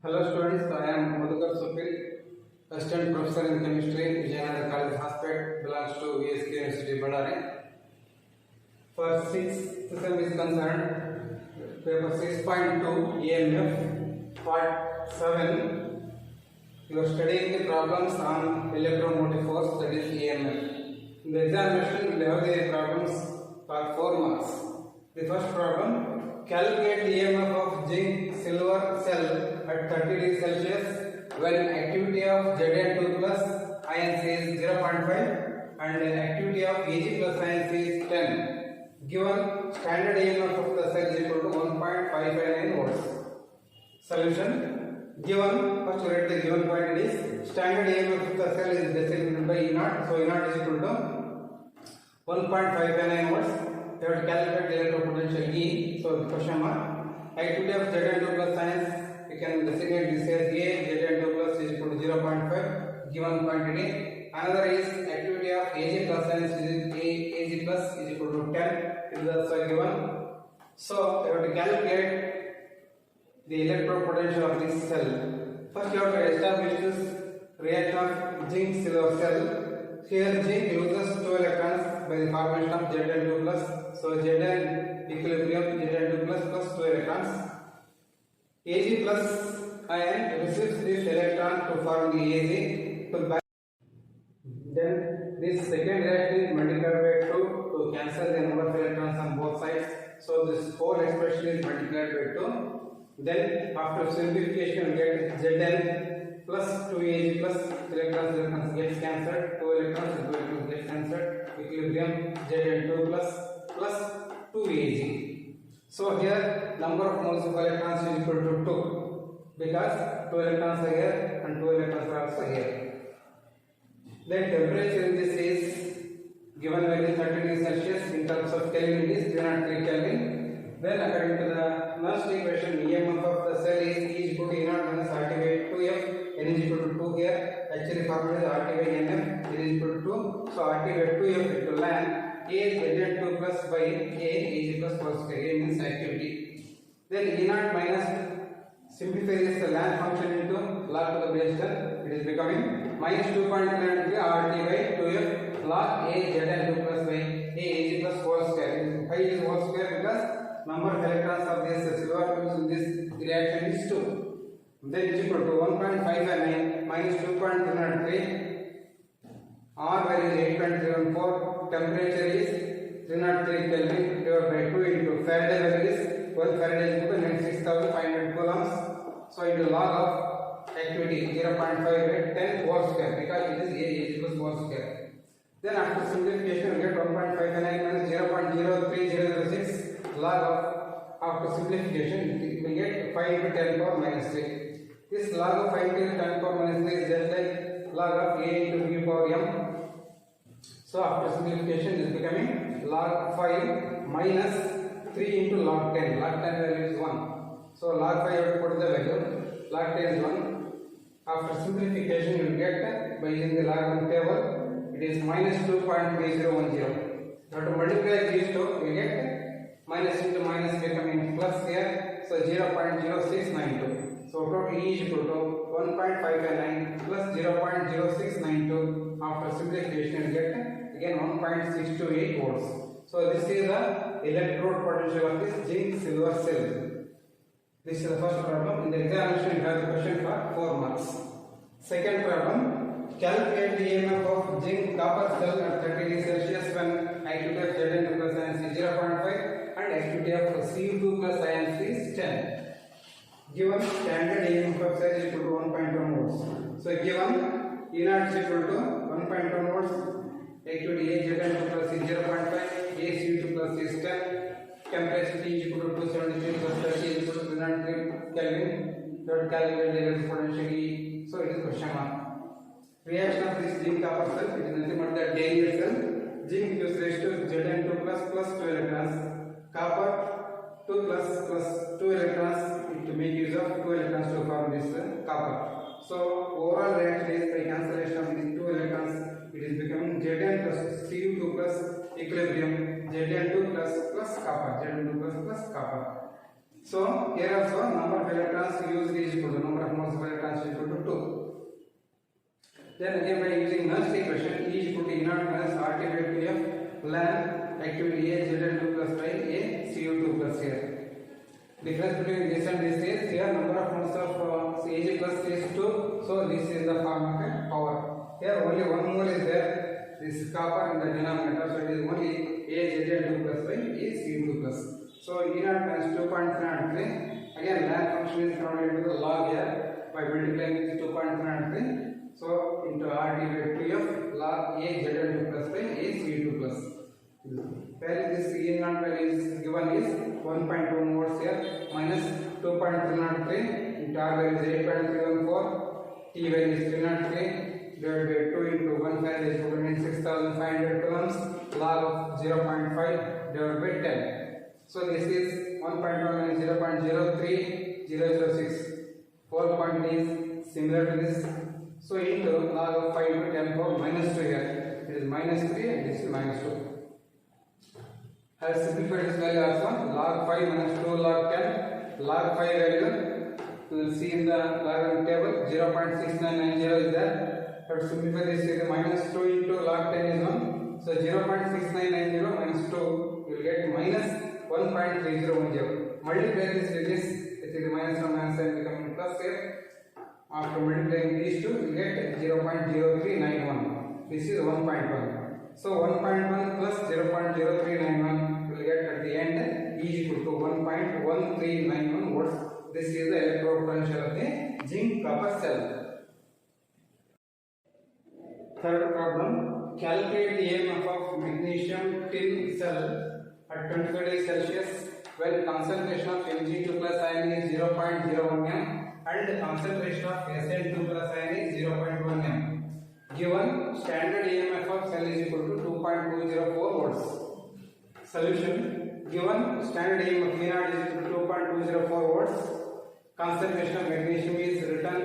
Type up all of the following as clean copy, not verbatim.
Hello students, I am Madhukar Supil, Assistant Professor in Chemistry, Vijayanagara College Hospital, belongs to VSK University, Ballari. For 6th sem is concerned, paper 6.2 EMF, part 7, you are studying the problems on electromotive force, that is EMF. In the examination, we have the problems for 4 marks. The first problem, calculate the EMF of zinc silver cell at 30 degrees Celsius when activity of Zn2 plus ions is 0.5 and activity of Ag plus ions is 10. Given standard EMF of the cell is equal to 1.559 volts. Solution, given, first write the given point, it is standard EMF of the cell is designated by E0, so E0 is equal to 1.559 volts. You have to calculate the electropotential E, so the question mark. Activity of Zn2 plus ions, we can designate this as A, Zn2 plus is equal to 0.5, given quantity. Another is activity of Ag plus ions is Ag plus is equal to 10, it is also given. So you have to calculate the electropotential of this cell. First you have to establish this reaction of zinc silver cell. Here zinc loses 2 electrons by the formation of Zn2 plus. So Zn equilibrium Zn2 plus 2 electrons. Ag plus ion receives this electron to form the Ag. Then this second reaction is multiplied by 2 to cancel the number of electrons on both sides. So this whole expression is multiplied by 2. Then after simplification we get Zn plus 2Ag plus electrons gets cancelled, 2 electrons gets cancelled, equilibrium Zn2 plus 2Ag. So here number of moles of electrons is equal to 2 because 2 electrons are here and 2 electrons are also here. Then temperature in this is given value 30 degrees Celsius, in terms of Kelvin it is 303 Kelvin. Then according to the Nernst equation, EMF of the cell is E equal to E0 minus RT by 2F, N is equal to 2 here. Actually formula is RT by NF, N is equal to 2. So RT by 2F into ln A Zn2 plus by A Ag plus whole square. A means activity. Then E0 minus simplifies the ln function into log to the base 10. It is becoming minus 2.93 RT by 2F log A Zn2 plus by A Ag plus whole square. Why is whole square? Because number of electrons of this silver atoms in this reaction is 2. Then it is equal to 1.559 minus 2.303. R value is 8.314. Temperature is 303 Kelvin divided by 2 into Faraday value is 1 Faraday is equal to 96,500 coulombs. So into log of activity 0.5 10 whole square because it is A equals whole square. Then after simplification we get 1.559 minus 0.03006 log of, after simplification we get 5 into 10 power minus 3. This log of 5 into 10 power minus 3 is just like log of A into V power m. So after simplification is becoming log 5 minus 3 into log 10. Log 10 value is 1. So log 5 you have to put the value. Log 10 is 1. After simplification you will get by using the logarithm table. It is minus 2.3010. You have to multiply these two, we get minus into minus becoming plus here, so 0.0692. So total E is equal to 1.559 plus 0.0692. After simplification you get again 1.628 volts. So this is the electrode potential of this zinc silver cell. This is the first problem. In the examination you have the question for 4 marks. Second problem, calculate the EMF of zinc copper cell at 30 degrees Celsius when activity of Zn2 plus ions is 0.5 and activity of Cu2 plus ions is 10. Given standard EMF of cell is equal to 1.1 volts. So given E0 is equal to 1.1 volts, activity A Zn2 plus is 0.5, A Cu2 plus is 10, temperature T is equal to 273 plus 30 is equal to 303 Kelvin. You have to calculate the electropotential E. So it is question mark. Reaction of this zinc copper cell, it is nothing but the daily cell. Zinc gives rise to Zn2 plus 2 electrons. Copper 2 plus 2 electrons. It make use of 2 electrons to form this copper. So overall reaction is by cancellation of these 2 electrons. It is becoming Zn plus Cu2 plus equilibrium Zn2 plus copper. Zn2 plus copper. So here also number of electrons used is equal to number of moles Then again by using Nernst equation, E is equal to E naught minus RT by 2F ln activity A Zn2 plus by A Cu2 plus here. Difference between this and this is here number of moles of Ag plus Ch2, so this is the form of a power. Here only one mole is there, this is copper in the denominator, so it is only A Zn2 plus by A Cu2 plus. So E naught minus 2.3, again ln function is converted into the log here by multiplying with 2.3, so into RT by 2F log A Zn2 plus by A Cu2 plus. Where this E naught value is given is 1.1 moles here minus 2.303 into R value is 8.314, T value is 303 divided by 2 into 1 farad is equal to 6500 coulombs, log of 0.5 divided by 10. So this is 1.1 minus 0.03006. Whole point is similar to this. So into log of 5 to 10 power minus 2 here. It is minus 3 and this is minus 2. I have simplified this value also. Log 5 minus 2 log 10. Log 5 value you will see in the logarithm table 0.6990 is there. But simplify this is minus 2 into log 10 is 1. So 0.6990 minus 2 you will get minus 1.3010. Multiply this with this, it is minus 1 minus sign becoming plus here. After multiplying these two, you get 0.0391. This is 1.1. So 1.1 plus 0.0391 will get at the end E is equal to 1.1391 volts. This is the electrode potential of the zinc copper cell. Third problem, calculate the EMF of magnesium tin cell at 25 degrees Celsius when concentration of Mg2 plus ion is 0.01 m and concentration of Sn2 plus ion is 0.1 m. Given standard EMF of cell is equal to 2.204 volts. Solution, given standard EMF V0 is equal to 2.204 volts, concentration of magnesium is written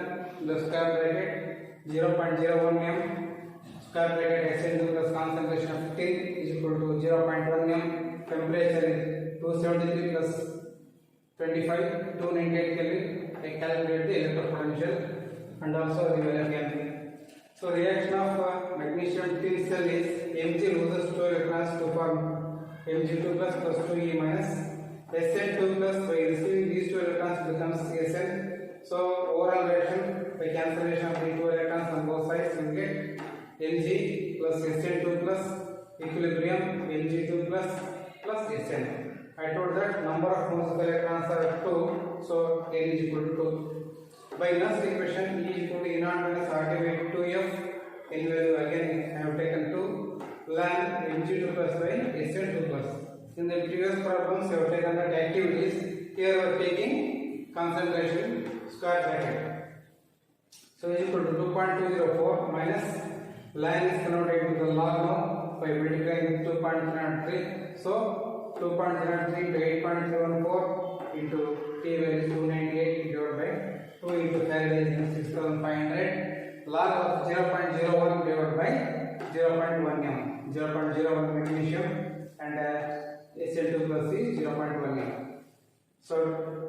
in the square bracket 0.01 m, square bracket Sn2 plus concentration of tin is equal to 0.1 m, temperature is 273 plus 25, 298 Kelvin. I calculate the electric potential and also the value Kelvin. So reaction of magnesium tin cell is Mg loses 2 electrons to form Mg2 plus 2e minus. Sn2 plus by receiving these 2 electrons becomes Sn. So overall reaction by cancellation of the 2 electrons on both sides you get Mg plus Sn2 plus equilibrium Mg2 plus Sn. I told that number of moles of electrons are 2, so N is equal to 2. By Nernst equation, E is equal to E naught minus RT by 2F. N value again I have taken 2 ln Mg2 plus by Sn2 plus. In the previous problems, I have taken that activities. Here we are taking concentration square bracket. So is equal to 2.204 minus ln is converted into the log now by multiplying with 2.03. So 2.03 into 8.74 into T value is 298 divided by 2 into farad is 6500 log of 0.01 divided by 0.1 m. 0.01 magnesium and Sn2 plus is 0.1 m. So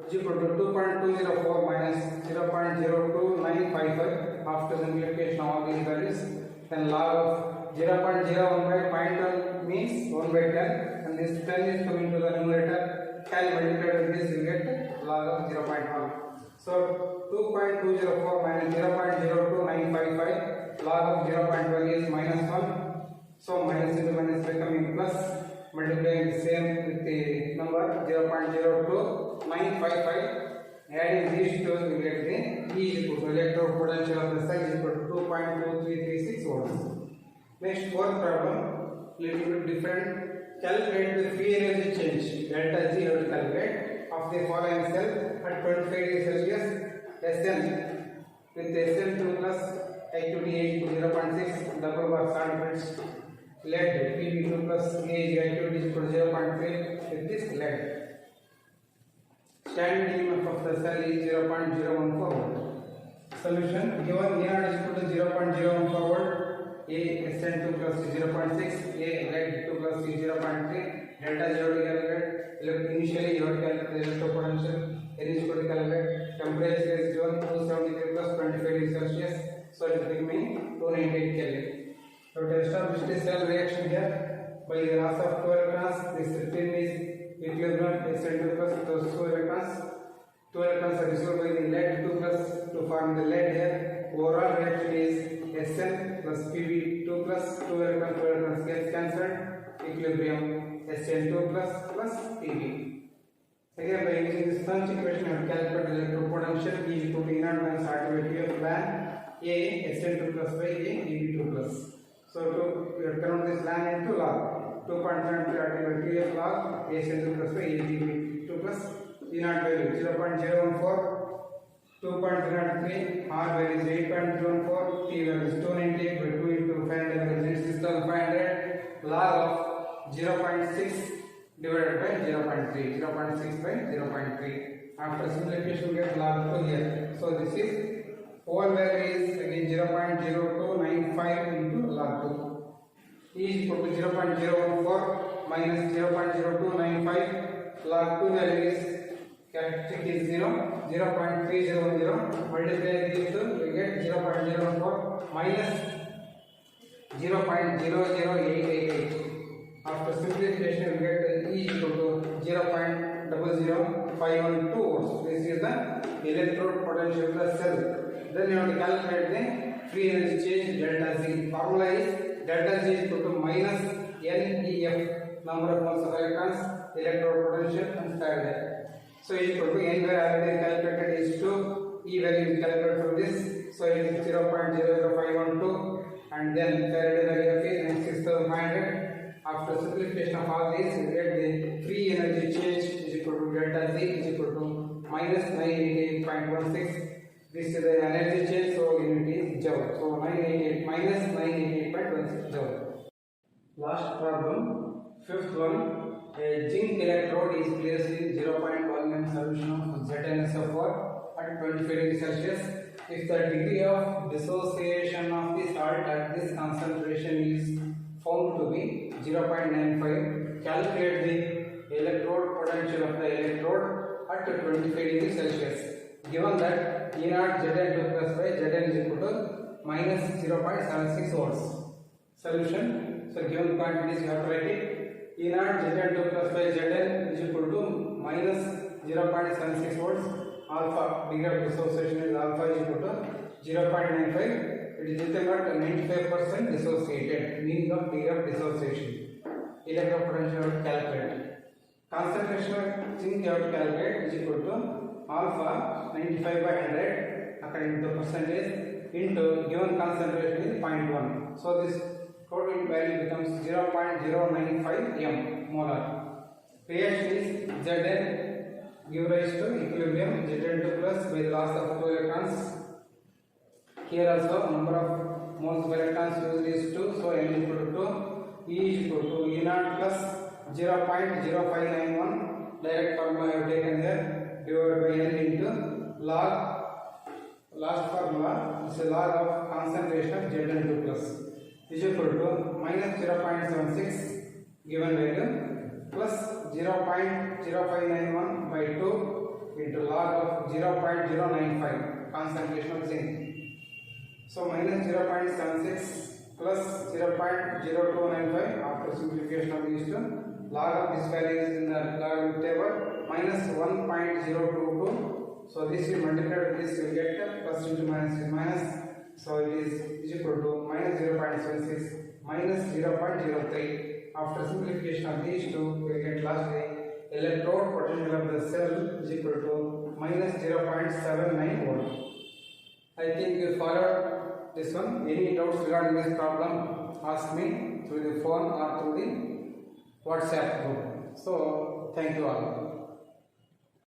is equal to 2.204 minus 0.02955 after simplification of all these values. Then log of 0.01 by 0.1 means 1 by 10 and this 10 is coming to the numerator. Can multiplied with this you get log of 0.1. So 2.204 minus 0.02955 log of 0.1 is minus 1. So minus into minus becoming plus. Multiplying the same with the number 0.02955. Adding these two we get the E is equal to electrode potential of the cell is equal to 2.2336 volts. Next fourth problem, little bit different. Calculate the free energy change delta G you have to calculate of the following cell at 25 degrees Celsius Sn with Sn2 plus activity H to 0.6 double bar solvents lead Pb2 plus Ag activity is equal to 0.3 with this lead. Standard EMF of the cell is 0.014 volt. Solution, given E0 is equal to 0.014 volt, A Sn2 plus 0.6, A lead 2 plus 0.3, delta 0 to calculate. Initially you have to calculate the electric potential. N is equal to calculate. Temperature is given 273 plus 25 degrees Celsius. So it is becoming 298 potential cell reaction here by the loss of 2 electrons. This 15 is equilibrium SN2 plus those 2 electrons. 2 electrons are received by the lead 2 plus to form the lead here. Overall reaction is Sn plus Pb2 plus 2 electrons gets cancelled. Equilibrium Sn2 plus Pb. Again, by using this first equation, I have calculated the electropotential E equal to E naught minus R divided by Q of ln A Sn2 plus by A Eb2 plus. So to convert this ln into log, 2.73 R divided by Q of log A Sn2 plus by A Eb2 plus. E naught value 0.014, 2.03, R value is 8.014, T value is 298 by 2 into 500 value is 6500, log of 0.6 divided by 0.3, 0.6 by 0.3. After simplification, we get log 2 here. So this is whole value is again 0.0295 into log 2. E is equal to 0.014 minus 0.0295. Log 2 value is characteristic is 0, 0.300. Multiply these two, we get 0.014 minus 0.00888. After simplification, we get E equal to 0.00512 volts. This is the electrode potential of the cell. Then you have to calculate the free energy change delta Z. Formula is delta Z is equal to minus NEF, number of moles of electrons, electrode potential and Faraday. So is equal to N value already calculated is 2, E value is calculated from this. So it is 0.00512 and then Faraday value of is 6500. After simplification of all these, we get the free energy change is equal to delta Z is equal to minus 988.16. This is the energy change, so unit is joule. So 988 minus 988.16 joule. Last problem, fifth one. A zinc electrode is placed in 0.1 ml solution of ZnSO4 at 25 degrees Celsius. If the degree of dissociation of the salt at this concentration is found to be 0.95, calculate the electrode potential of the electrode at 25 degrees Celsius. Given that E naught Zn2 plus by Zn is equal to minus 0.76 volts. Solution. So given quantities you have to write it. E naught Zn2 plus by Zn is equal to minus 0.76 volts. Alpha, degree of dissociation is alpha is equal to 0.95. It is nothing but 95% dissociated, meaning of degree of dissociation. Electrode potential to calculate. Concentration of zinc you have to calculate is equal to alpha 95 by 100 according to the percentage into given concentration is 0.1. So this total value becomes 0.095 m molar. Reaction is Zn give rise to equilibrium Zn2 plus by the loss of 2 electrons. Here also number of moles of electrons used is 2, so N is equal to 2. E is equal to E naught plus 0.0591. Direct formula I have taken here, divided by N into log. Last formula is a log of concentration of Zn2 plus is equal to minus 0.76 given value plus 0.0591 by 2 into log of 0.095 concentration of zinc. So minus 0.76 plus 0.0295 after simplification of these two. Log of this value is in the logarithm table minus 1.022. So this we multiply with this, you get plus into minus is minus. So it is equal to minus 0.76 minus 0.03. After simplification of these two, we get lastly electrode potential of the cell is equal to minus 0.79 volt. I think you followed this one. Any doubts regarding this problem, ask me through the phone or through the WhatsApp group. So, thank you all.